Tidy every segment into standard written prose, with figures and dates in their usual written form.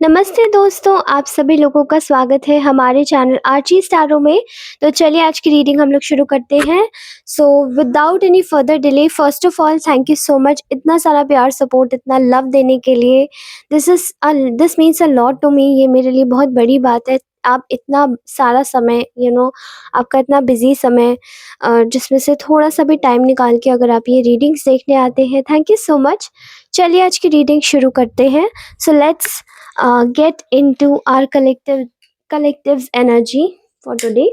नमस्ते दोस्तों, आप सभी लोगों का स्वागत है हमारे चैनल आर्ची स्टारों में। तो चलिए आज की रीडिंग हम लोग शुरू करते हैं। So without any further delay, first of all thank you so much इतना सारा प्यार, सपोर्ट, इतना लव देने के लिए। This means a lot to me. ये मेरे लिए बहुत बड़ी बात है। आप इतना सारा समय आपका इतना बिजी समय, जिसमें से थोड़ा सा भी टाइम निकाल के अगर आप ये रीडिंग्स देखने आते हैं, थैंक यू सो मच। चलिए आज की रीडिंग शुरू करते हैं। So let's get into our collective's energy for today.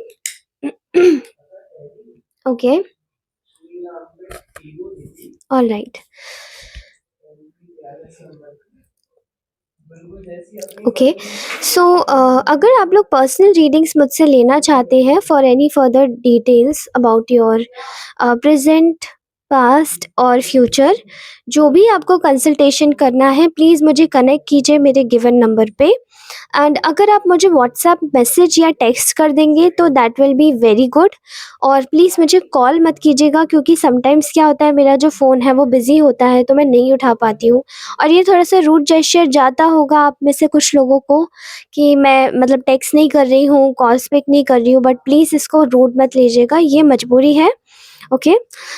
Okay, all right. Okay, so अगर आप लोग पर्सनल रीडिंग्स मुझसे लेना चाहते हैं for any further details about your present, past और फ्यूचर, जो भी आपको कंसल्टेशन करना है, प्लीज़ मुझे कनेक्ट कीजिए मेरे गिवन नंबर पे। एंड अगर आप मुझे व्हाट्सएप मैसेज या टेक्स्ट कर देंगे तो that will be very good. और प्लीज़ मुझे कॉल मत कीजिएगा, क्योंकि समटाइम्स क्या होता है, मेरा जो फ़ोन है वो बिज़ी होता है तो मैं नहीं उठा पाती हूँ। और ये थोड़ा-सा रूड जेस्चर जाता होगा आप में से कुछ लोगों को कि मैं मतलब टेक्स्ट नहीं कर रही हूँ, कॉल्स पिक नहीं कर रही हूँ, बट प्लीज़ इसको रूड मत लीजिएगा, ये मजबूरी है। ओके।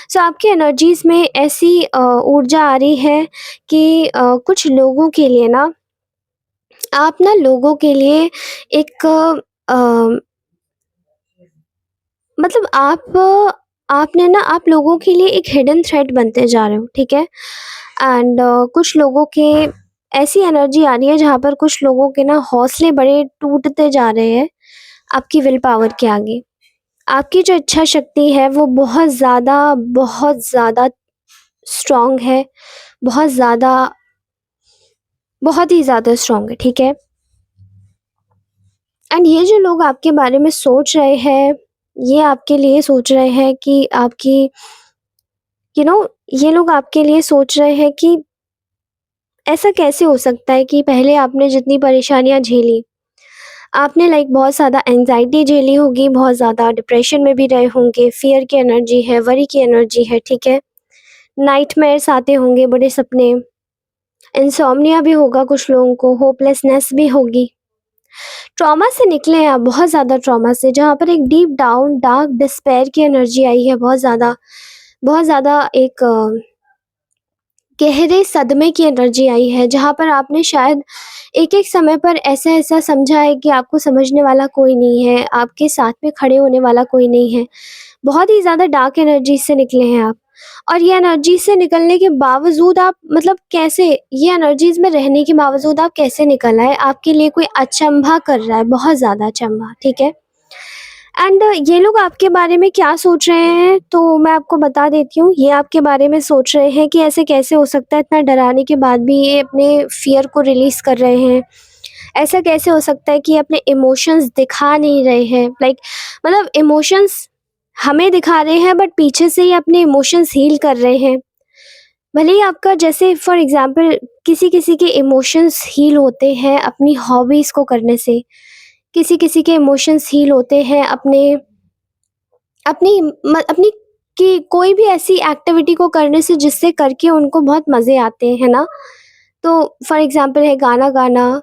सो आपकी एनर्जीज़ में ऐसी ऊर्जा आ रही है कि कुछ लोगों के लिए ना, आप ना लोगों के लिए एक मतलब आपने ना आप लोगों के लिए एक हिडन थ्रेड बनते जा रहे हो, ठीक है? एंड कुछ लोगों के ऐसी एनर्जी आ रही है जहाँ पर कुछ लोगों के ना हौसले बड़े टूटते जा रहे हैं आपकी विल पावर के आगे। आपकी जो इच्छा शक्ति है वो बहुत ज़्यादा स्ट्रॉन्ग है, बहुत ज़्यादा बहुत ही ज़्यादा स्ट्रॉन्ग है, ठीक है? एंड ये जो लोग आपके बारे में सोच रहे हैं, ये आपके लिए सोच रहे हैं कि आपकी यू नो ये लोग आपके लिए सोच रहे हैं कि ऐसा कैसे हो सकता है कि पहले आपने जितनी परेशानियाँ झेली, आपने लाइक बहुत ज़्यादा एंग्ज़ायटी झेली होगी, बहुत ज़्यादा डिप्रेशन में भी रहे होंगे, फ़ियर की एनर्जी है, वरी की एनर्जी है, ठीक है? नाइटमेयर्स आते होंगे, बड़े सपने, इनसोम्निया भी होगा कुछ लोगों को, होपलेसनेस भी होगी। ट्रॉमा से निकले हैं आप, बहुत ज़्यादा ट्रॉमा से, जहाँ पर एक डीप डाउन डार्क डिस्पेयर की एनर्जी आई है, बहुत ज़्यादा एक गहरे सदमे की एनर्जी आई है, जहाँ पर आपने शायद एक-एक समय पर ऐसा-ऐसा समझा है कि आपको समझने वाला कोई नहीं है, आपके साथ में खड़े होने वाला कोई नहीं है। बहुत ही ज़्यादा डार्क एनर्जी से निकले हैं आप। और ये एनर्जी से निकलने के बावजूद आप मतलब कैसे, ये एनर्जीज़ में रहने के बावजूद आप कैसे निकल आए? आपके लिए कोई अचंभा कर रहा है, बहुत ज़्यादा अचंभा, ठीक है? एंड ये लोग आपके बारे में क्या सोच रहे हैं, तो मैं आपको बता देती हूँ। ये आपके बारे में सोच रहे हैं कि ऐसे कैसे हो सकता है, इतना डराने के बाद भी ये अपने फ़ियर को रिलीज़ कर रहे हैं। ऐसा कैसे हो सकता है कि ये अपने इमोशंस दिखा नहीं रहे हैं, लाइक मतलब इमोशंस हमें दिखा रहे हैं बट पीछे से ये अपने इमोशंस हील कर रहे हैं। भले ही आपका जैसे फॉर एग्ज़ाम्पल किसी-किसी के इमोशंस हील होते हैं अपनी हॉबीज़ को करने से, किसी-किसी के इमोशंस हील होते हैं अपनी कि कोई भी ऐसी एक्टिविटी को करने से जिससे करके उनको बहुत मज़े आते हैं, है ना? तो फॉर एग्ज़ाम्पल है गाना गाना,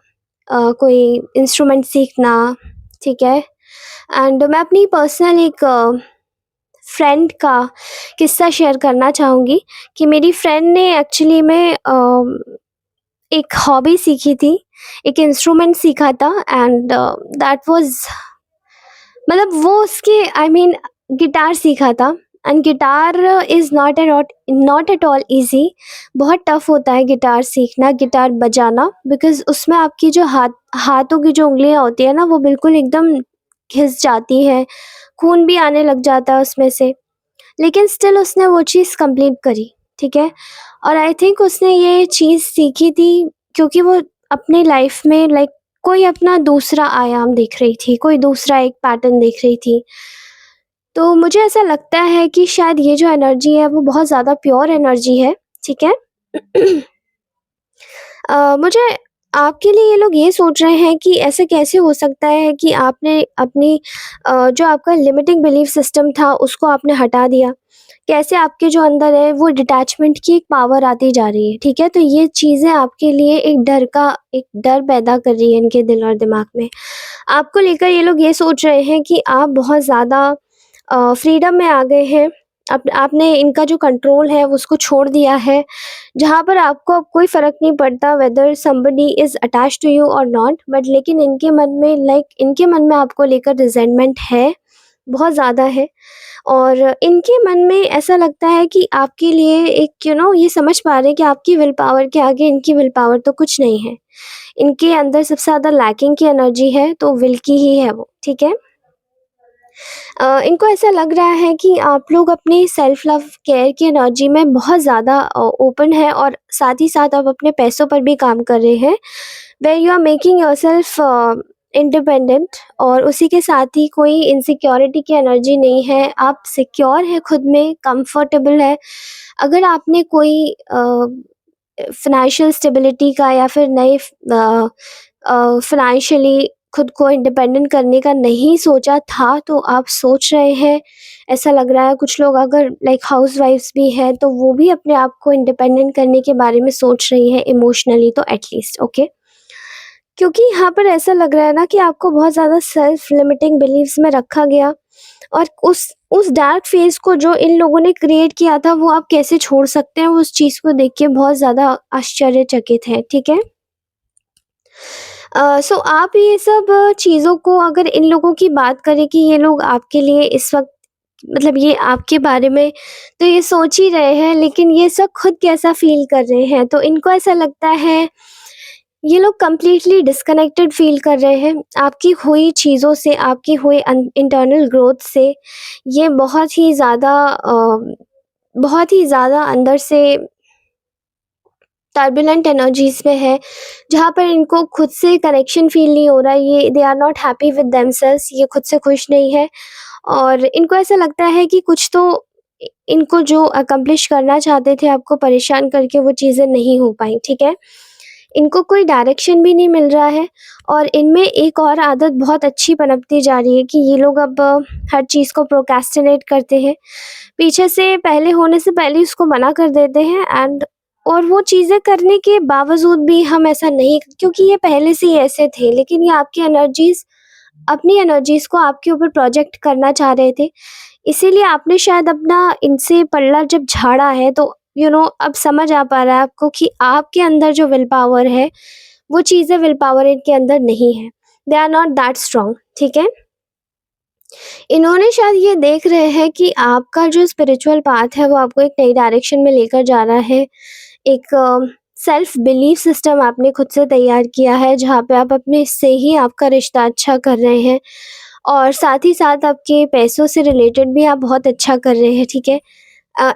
कोई इंस्ट्रूमेंट सीखना, ठीक है? एंड मैं अपनी पर्सनल एक फ्रेंड का किस्सा शेयर करना चाहूँगी कि मेरी फ्रेंड ने एक्चुअली में एक हॉबी सीखी थी, एक इंस्ट्रूमेंट सीखा था। एंड दैट वाज़ मतलब वो उसके आई मीन गिटार सीखा था। And guitar is not at all easy. बहुत टफ़ होता है गिटार सीखना, गिटार बजाना, बिकॉज़ उसमें आपकी जो हाथों की जो उँगलियाँ होती हैं ना, वो बिल्कुल एकदम घिस जाती हैं, खून भी आने लग जाता है उसमें से। लेकिन स्टिल उसने वो चीज़ कंप्लीट करी, ठीक है? और आई थिंक उसने ये चीज़ सीखी थी क्योंकि वो अपनी लाइफ में लाइक कोई अपना दूसरा आयाम देख रही थी, कोई दूसरा एक पैटर्न देख रही थी। तो मुझे ऐसा लगता है कि शायद ये जो एनर्जी है वो बहुत ज़्यादा प्योर एनर्जी है, ठीक है? मुझे आपके लिए ये लोग ये सोच रहे हैं कि ऐसे कैसे हो सकता है कि आपने अपनी जो आपका लिमिटिंग बिलीफ सिस्टम था उसको आपने हटा दिया। कैसे आपके जो अंदर है वो डिटैचमेंट की एक पावर आती जा रही है, ठीक है? तो ये चीज़ें आपके लिए एक डर पैदा कर रही है इनके दिल और दिमाग में। आपको लेकर ये लोग ये सोच रहे हैं कि आप बहुत ज़्यादा फ्रीडम में आ गए हैं। आपने इनका जो कंट्रोल है उसको छोड़ दिया है, जहाँ पर आपको अब कोई फ़र्क नहीं पड़ता whether somebody is attached to you और नॉट, बट लेकिन इनके मन में आपको लेकर रिज़ेंटमेंट है, बहुत ज़्यादा है। और इनके मन में ऐसा लगता है कि आपके लिए एक ये समझ पा रहे हैं कि आपकी विल पावर के आगे इनकी विल पावर तो कुछ नहीं है। इनके अंदर सबसे ज़्यादा लैकिंग की एनर्जी है, तो विल की ही है वो, ठीक है? इनको ऐसा लग रहा है कि आप लोग अपनी सेल्फ लव केयर की एनर्जी में बहुत ज़्यादा ओपन है, और साथ ही साथ आप अपने पैसों पर भी काम कर रहे हैं, where you are making yourself independent, और उसी के साथ ही कोई इनसिक्योरिटी की एनर्जी नहीं है। आप सिक्योर हैं खुद में, कंफर्टेबल है। अगर आपने कोई फाइनेंशियल स्टेबिलिटी का या फिर नए फाइनेंशियली खुद को इंडिपेंडेंट करने का नहीं सोचा था, तो आप सोच रहे हैं, ऐसा लग रहा है। कुछ लोग अगर लाइक हाउसवाइफ्स भी हैं, तो वो भी अपने आप को इंडिपेंडेंट करने के बारे में सोच रही हैं इमोशनली, तो एटलीस्ट ओके। क्योंकि यहाँ पर ऐसा लग रहा है ना कि आपको बहुत ज़्यादा सेल्फ लिमिटिंग बिलीव्स में रखा गया, और उस डार्क फेज़ को जो इन लोगों ने क्रिएट किया था, वो आप कैसे छोड़ सकते हैं, वो उस चीज़ को देख के बहुत ज़्यादा आश्चर्यचकित हैं, ठीक है? सो आप ये सब चीज़ों को अगर इन लोगों की बात करें कि ये लोग आपके लिए इस वक़्त, मतलब ये आपके बारे में तो ये सोच ही रहे हैं, लेकिन ये सब खुद कैसा फ़ील कर रहे हैं, तो इनको ऐसा लगता है ये लोग कंप्लीटली डिस्कनेक्टेड फ़ील कर रहे हैं आपकी हुई चीज़ों से, आपकी हुई इंटरनल ग्रोथ से। ये बहुत ही ज़्यादा अंदर से टर्बुलेंट एनर्जीज़ में है, जहाँ पर इनको खुद से कनेक्शन फ़ील नहीं हो रहा है। ये they are not happy with themselves, ये खुद से खुश नहीं है, और इनको ऐसा लगता है कि कुछ तो इनको जो अकम्प्लिश करना चाहते थे आपको परेशान करके, वो चीज़ें नहीं हो पाई, ठीक है? इनको कोई डायरेक्शन भी नहीं मिल रहा है, और इनमें एक और आदत बहुत अच्छी पनपती जा रही है कि ये लोग अब हर चीज़ को प्रोक्रेस्टिनेट करते हैं। पीछे से पहले होने से पहले उसको मना कर देते हैं, और वो चीज़ें करने के बावजूद भी हम ऐसा नहीं, क्योंकि ये पहले से ही ऐसे थे, लेकिन ये आपकी अपनी एनर्जीज़ को आपके ऊपर प्रोजेक्ट करना चाह रहे थे। इसीलिए आपने शायद अपना इनसे पल्ला जब झाड़ा है, तो अब समझ आ पा रहा है आपको कि आपके अंदर जो विल पावर है, वो चीज़ें विल पावर इनके अंदर नहीं है। They are not that strong, ठीक है? इन्होंने शायद ये देख रहे हैं कि आपका जो स्पिरिचुअल पाथ है, वो आपको एक नई डायरेक्शन में लेकर जा रहा है। एक सेल्फ बिलीफ सिस्टम आपने खुद से तैयार किया है, जहाँ पे आप अपने से ही आपका रिश्ता अच्छा कर रहे हैं, और साथ ही साथ आपके पैसों से रिलेटेड भी आप बहुत अच्छा कर रहे हैं, ठीक है?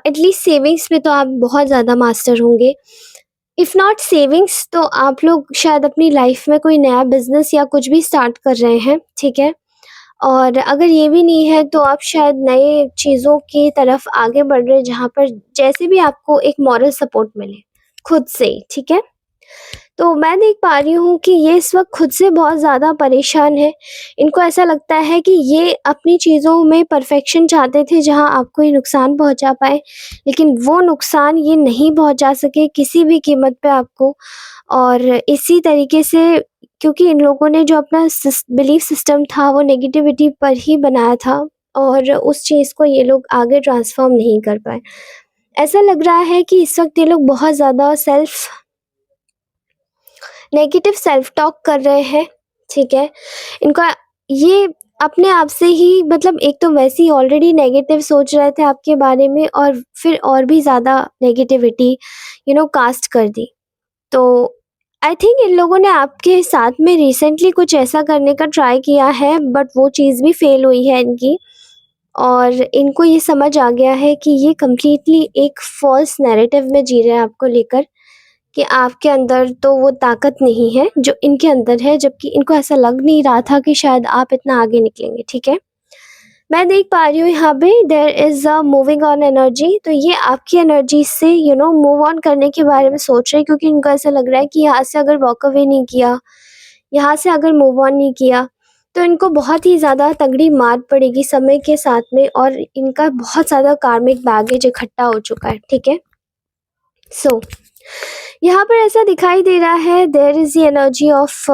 एटलीस्ट सेविंग्स में तो आप बहुत ज़्यादा मास्टर होंगे। इफ़ नॉट सेविंग्स, तो आप लोग शायद अपनी लाइफ में कोई नया बिज़नेस या कुछ भी स्टार्ट कर रहे हैं, ठीक है? और अगर ये भी नहीं है, तो आप शायद नए चीज़ों की तरफ आगे बढ़ रहे हैं, जहाँ पर जैसे भी आपको एक मॉरल सपोर्ट मिले, खुद से ही, ठीक है? तो मैं देख पा रही हूँ कि ये इस वक़्त खुद से बहुत ज़्यादा परेशान हैं। इनको ऐसा लगता है कि ये अपनी चीज़ों में परफ़ेक्शन चाहते थे, जहाँ आपको ये नुकसान पहुँचा पाए, लेकिन वो नुकसान ये नहीं पहुँचा सके किसी भी कीमत पे आपको। और इसी तरीके से, क्योंकि इन लोगों ने जो अपना बिलीफ सिस्टम था, वो नेगेटिविटी पर ही बनाया था, और उस चीज़ को ये लोग आगे ट्रांसफ़ॉर्म नहीं कर पाए। ऐसा लग रहा है कि इस वक़्त ये लोग बहुत ज़्यादा नेगेटिव सेल्फ टॉक कर रहे हैं, ठीक है? इनका ये अपने आप से ही, मतलब एक तो वैसे ही ऑलरेडी नेगेटिव सोच रहे थे आपके बारे में, और फिर और भी ज़्यादा नेगेटिविटी कास्ट कर दी। तो आई थिंक इन लोगों ने आपके साथ में रिसेंटली कुछ ऐसा करने का ट्राई किया है, बट वो चीज़ भी फेल हुई है इनकी, और इनको ये समझ आ गया है कि ये कंप्लीटली एक फ़ॉल्स नैरेटिव में जी रहे हैं आपको लेकर, कि आपके अंदर तो वो ताकत नहीं है जो इनके अंदर है, जबकि इनको ऐसा लग नहीं रहा था कि शायद आप इतना आगे निकलेंगे, ठीक है? मैं देख पा रही हूँ यहाँ पे there is a moving on energy, तो ये आपकी एनर्जी से मूव ऑन करने के बारे में सोच रहे हैं, क्योंकि इनको ऐसा लग रहा है कि यहाँ से अगर वॉक अवे नहीं किया, यहाँ से अगर मूव ऑन नहीं किया, तो इनको बहुत ही ज़्यादा तगड़ी मार पड़ेगी समय के साथ में, और इनका बहुत ज़्यादा कार्मिक बैगेज इकट्ठा हो चुका है, ठीक है? सो यहाँ पर ऐसा दिखाई दे रहा है, there is the energy of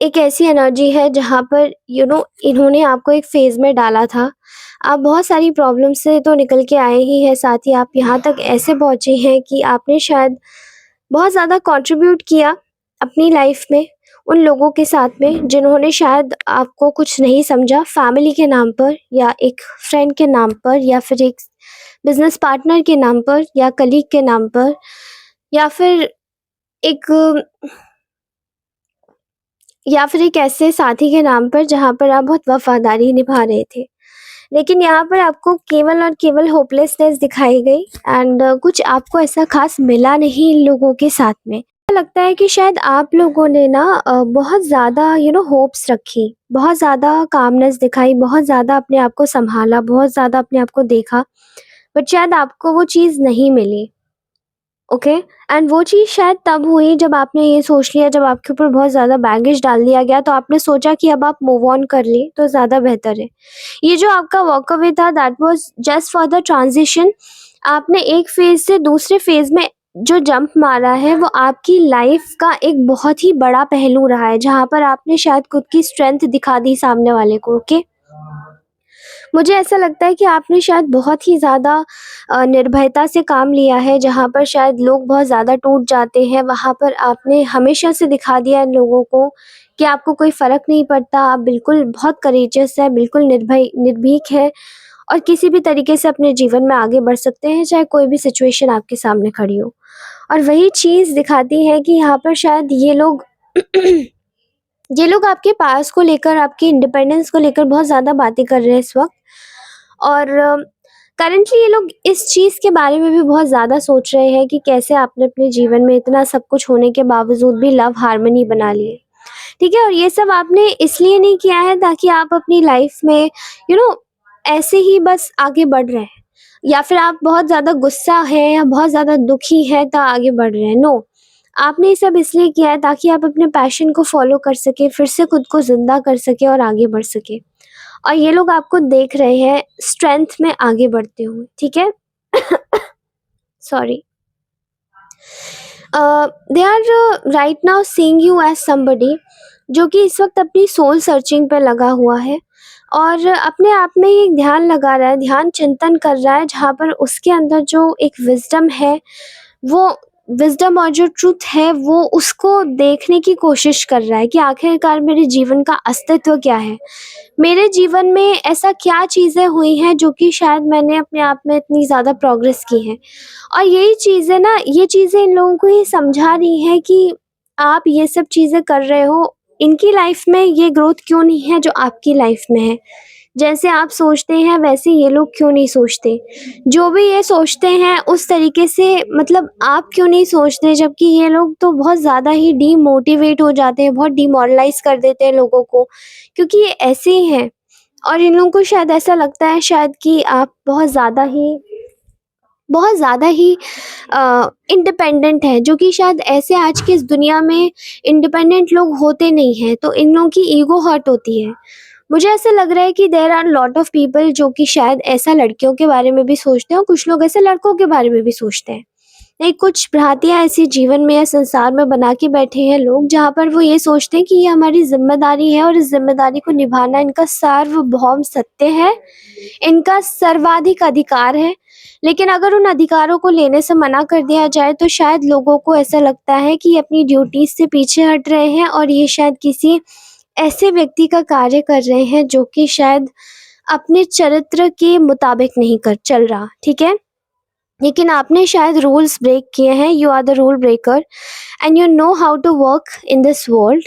एक ऐसी एनर्जी है जहाँ पर इन्होंने आपको एक फ़ेज़ में डाला था। आप बहुत सारी प्रॉब्लम से तो निकल के आए ही हैं, साथ ही आप यहाँ तक ऐसे पहुँचे हैं कि आपने शायद बहुत ज़्यादा कंट्रीब्यूट किया अपनी लाइफ़ में उन लोगों के साथ में जिन्होंने शायद आपको कुछ नहीं समझा, फैमिली के नाम पर या एक फ्रेंड के नाम पर या फिर एक बिज़नेस पार्टनर के नाम पर या कलीग के नाम पर या फिर एक एक ऐसे साथी के नाम पर जहाँ पर आप बहुत वफ़ादारी निभा रहे थे। लेकिन यहाँ पर आपको केवल और केवल होपलेसनेस दिखाई गई, एंड कुछ आपको ऐसा ख़ास मिला नहीं इन लोगों के साथ में। ऐसा लगता है कि शायद आप लोगों ने ना बहुत ज़्यादा होप्स रखी, बहुत ज़्यादा कामनेस दिखाई, बहुत ज़्यादा अपने आप को सँभाला, बहुत ज़्यादा अपने आप को देखा, बट शायद आपको वो चीज़ नहीं मिली। ओके, एंड वो चीज़ शायद तब हुई जब आपने ये सोच लिया, जब आपके ऊपर बहुत ज़्यादा बैगेज डाल दिया गया, तो आपने सोचा कि अब आप मूव ऑन कर लें तो ज़्यादा बेहतर है। ये जो आपका वॉक अवे था, that was just for the transition. आपने एक फ़ेज़ से दूसरे फ़ेज़ में जो जंप मारा है, वो आपकी लाइफ़ का एक बहुत ही बड़ा पहलू रहा है, जहाँ पर आपने शायद खुद की स्ट्रेंथ दिखा दी सामने वाले को, ओके? मुझे ऐसा लगता है कि आपने शायद बहुत ही ज़्यादा निर्भयता से काम लिया है, जहाँ पर शायद लोग बहुत ज़्यादा टूट जाते हैं, वहाँ पर आपने हमेशा से दिखा दिया इन लोगों को कि आपको कोई फ़र्क नहीं पड़ता, आप बिल्कुल बहुत करेजियस हैं, बिल्कुल निर्भीक हैं और किसी भी तरीके से अपने जीवन में आगे बढ़ सकते हैं, चाहे कोई भी सिचुएशन आपके सामने खड़ी हो। और वही चीज़ दिखाती है कि यहाँ पर शायद ये लोग आपके पास को लेकर, आपकी इंडिपेंडेंस को लेकर बहुत ज़्यादा बातें कर रहे हैं इस वक़्त। और करंटली ये लोग इस चीज़ के बारे में भी बहुत ज़्यादा सोच रहे हैं कि कैसे आपने अपने जीवन में इतना सब कुछ होने के बावजूद भी लव हार्मनी बना ली है, ठीक है? और ये सब आपने इसलिए नहीं किया है ताकि आप अपनी लाइफ में ऐसे ही बस आगे बढ़ रहे हैं, या फिर आप बहुत ज़्यादा गुस्सा हैं या बहुत ज़्यादा दुखी हैं तो आगे बढ़ रहे हैं। नो, आपने ये सब इसलिए किया है ताकि आप अपने पैशन को फ़ॉलो कर सकें, फिर से खुद को ज़िंदा कर सकें और आगे बढ़ सकें। और ये लोग आपको देख रहे हैं स्ट्रेंथ में आगे बढ़ते हुए, ठीक है? Sorry. They are right now seeing you as somebody जो कि इस वक्त अपनी सोल सर्चिंग पे लगा हुआ है और अपने आप में ही एक ध्यान लगा रहा है, ध्यान चिंतन कर रहा है, जहाँ पर उसके अंदर जो एक विजडम है, वो विजडम और जो ट्रुथ है वो उसको देखने की कोशिश कर रहा है कि आखिरकार मेरे जीवन का अस्तित्व क्या है, मेरे जीवन में ऐसा क्या चीज़ें हुई हैं जो कि शायद मैंने अपने आप में इतनी ज़्यादा प्रोग्रेस की है। और यही चीज़ें ना, ये चीज़ें इन लोगों को ये समझा रही हैं कि आप ये सब चीज़ें कर रहे हो, इनकी लाइफ में ये ग्रोथ क्यों नहीं है जो आपकी लाइफ में है। जैसे आप सोचते हैं वैसे ये लोग क्यों नहीं सोचते। जो भी ये सोचते हैं उस तरीके से मतलब आप क्यों नहीं सोचते, जबकि ये लोग तो बहुत ज़्यादा ही डीमोटिवेट हो जाते हैं, बहुत डिमोरलाइज़ कर देते हैं लोगों को, क्योंकि ये ऐसे ही हैं। और इन लोगों को शायद ऐसा लगता है शायद कि आप बहुत ज़्यादा ही इंडिपेंडेंट है, जो कि शायद ऐसे आज की इस दुनिया में इंडिपेंडेंट लोग होते नहीं हैं, तो इन लोगों की ईगो हर्ट होती है। मुझे ऐसा लग रहा है कि there are lot of people जो कि शायद ऐसा लड़कियों के बारे में भी सोचते हैं और कुछ लोग ऐसे लड़कों के बारे में भी सोचते हैं। नहीं, कुछ भ्रांतियाँ ऐसी जीवन में या संसार में बना के बैठे हैं लोग, जहाँ पर वो ये सोचते हैं कि ये हमारी ज़िम्मेदारी है और इस ज़िम्मेदारी को निभाना इनका सार्वभौम सत्य है, इनका सर्वाधिक अधिकार है। लेकिन अगर उन अधिकारों को लेने से मना कर दिया जाए तो शायद लोगों को ऐसा लगता है कि ये अपनी ड्यूटीज़ से पीछे हट रहे हैं और ये शायद किसी ऐसे व्यक्ति का कार्य कर रहे हैं जो कि शायद अपने चरित्र के मुताबिक नहीं कर चल रहा, ठीक है? लेकिन आपने शायद रूल्स ब्रेक किए हैं, you are the rule breaker and you know how to work in this world,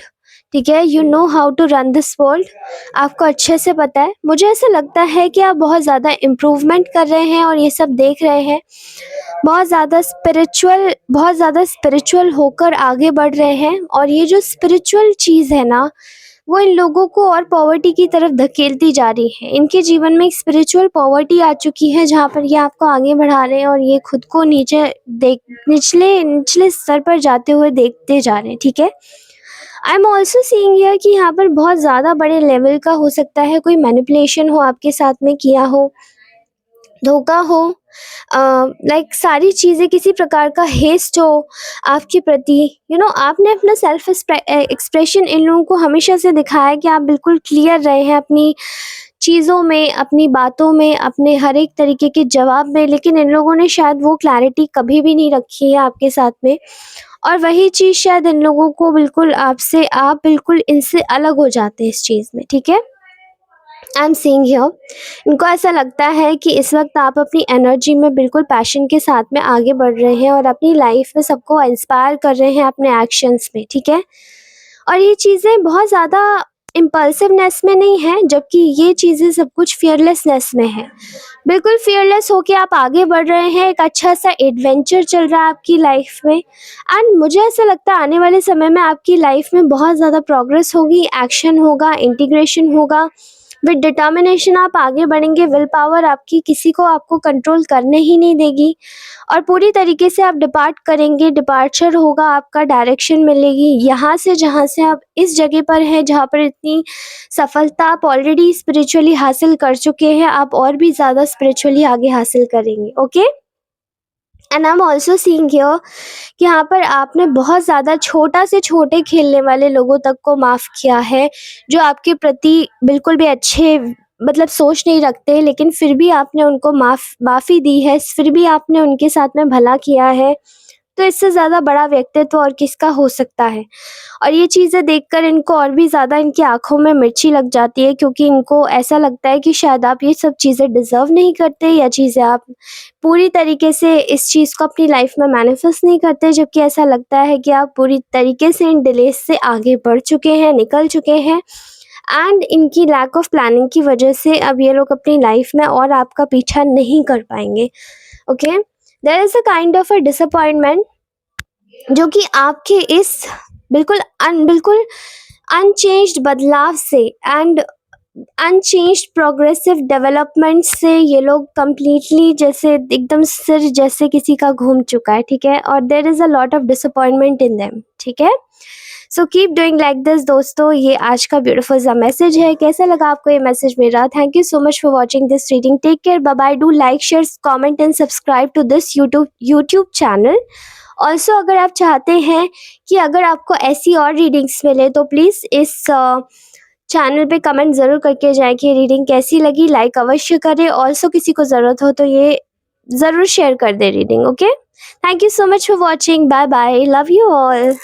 ठीक है? You know how to run this world, आपको अच्छे से पता है। मुझे ऐसा लगता है कि आप बहुत ज़्यादा इम्प्रूवमेंट कर रहे हैं और ये सब देख रहे हैं, बहुत ज़्यादा स्पिरिचुअल होकर आगे बढ़ रहे हैं। और ये जो स्पिरिचुअल चीज़ है ना, वो इन लोगों को और पॉवर्टी की तरफ धकेलती जा रही है। इनके जीवन में एक स्पिरिचुअल पॉवर्टी आ चुकी है, जहाँ पर ये आपको आगे बढ़ा रहे हैं और ये खुद को निचले स्तर पर जाते हुए देखते जा रहे हैं, ठीक है? I am also seeing here कि यहाँ पर बहुत ज़्यादा बड़े लेवल का हो सकता है, कोई मैनिपुलेशन हो आपके साथ में किया हो, धोखा हो, लाइक सारी चीज़ें किसी प्रकार का हेस्ट हो आपके प्रति। आपने अपना सेल्फ एक्सप्रेशन इन लोगों को हमेशा से दिखाया कि आप बिल्कुल क्लियर रहे हैं अपनी चीज़ों में, अपनी बातों में, अपने हर एक तरीके के जवाब में, लेकिन इन लोगों ने शायद वो क्लैरिटी कभी भी नहीं रखी है आपके साथ में। और वही चीज़ शायद इन लोगों को बिल्कुल आप बिल्कुल इनसे अलग हो जाते हैं इस चीज़ में, ठीक है? आई एम सीइंग हियर इनको ऐसा लगता है कि इस वक्त आप अपनी एनर्जी में बिल्कुल पैशन के साथ में आगे बढ़ रहे हैं और अपनी लाइफ में सबको इंस्पायर कर रहे हैं अपने एक्शंस में, ठीक है? और ये चीज़ें बहुत ज़्यादा इम्पल्सिवनेस में नहीं है, जबकि ये चीज़ें सब कुछ फियरलेसनेस में है। बिल्कुल फियरलेस होके आप आगे बढ़ रहे हैं, एक अच्छा सा एडवेंचर चल रहा है आपकी लाइफ में। एंड मुझे ऐसा लगता है आने वाले समय में आपकी लाइफ में बहुत ज़्यादा प्रोग्रेस होगी, एक्शन होगा, इंटीग्रेशन होगा। विद डिटर्मिनेशन आप आगे बढ़ेंगे, विल पावर आपकी किसी को आपको कंट्रोल करने ही नहीं देगी और पूरी तरीके से आप डिपार्ट करेंगे, डिपार्चर होगा आपका, डायरेक्शन मिलेगी यहाँ से जहाँ से आप इस जगह पर हैं जहाँ पर इतनी सफलता आप ऑलरेडी स्पिरिचुअली हासिल कर चुके हैं, आप और भी ज़्यादा स्पिरिचुअली आगे हासिल करेंगे, okay? And I am also seeing here कि यहाँ पर आपने बहुत ज़्यादा छोटा से छोटे खेलने वाले लोगों तक को माफ़ किया है, जो आपके प्रति बिल्कुल भी अच्छे मतलब सोच नहीं रखते, लेकिन फिर भी आपने उनको माफ़ी दी है, फिर भी आपने उनके साथ में भला किया है। तो इससे ज़्यादा बड़ा व्यक्तित्व और किसका हो सकता है? और ये चीज़ें देखकर इनको और भी ज़्यादा इनकी आँखों में मिर्ची लग जाती है, क्योंकि इनको ऐसा लगता है कि शायद आप ये सब चीज़ें डिज़र्व नहीं करते, या चीज़ें आप पूरी तरीके से इस चीज़ को अपनी लाइफ में मैनिफेस्ट नहीं करते, जबकि ऐसा लगता है कि आप पूरी तरीके से इन डिलेज से आगे बढ़ चुके हैं, निकल चुके हैं। एंड इनकी लैक ऑफ प्लानिंग की वजह से अब ये लोग अपनी लाइफ में और आपका पीछा नहीं कर पाएंगे, okay? There is a kind of a disappointment जो कि आपके इस बिल्कुल अनचेंज्ड बदलाव से एंड अनचेंज्ड प्रोग्रेसिव डेवलपमेंट से ये लोग कंप्लीटली जैसे एकदम सिर जैसे किसी का घूम चुका है, ठीक है? और there is a lot of disappointment in them, ठीक है? So keep doing like this दोस्तों। ये आज का ब्यूटीफुल सा मैसेज है। कैसा लगा आपको ये मैसेज मेरा? Thank you so much for watching this reading. Take care, bye bye. Do like, share, comment and subscribe to this YouTube channel. Also अगर आप चाहते हैं कि अगर आपको ऐसी और रीडिंग्स मिले तो प्लीज़ इस चैनल पे कमेंट ज़रूर करके जाएं कि ये रीडिंग कैसी लगी। लाइक अवश्य करें। ऑल्सो किसी को ज़रूरत हो तो ये ज़रूर शेयर कर दें reading, okay? Thank you so much for watching. Bye bye. Love you all.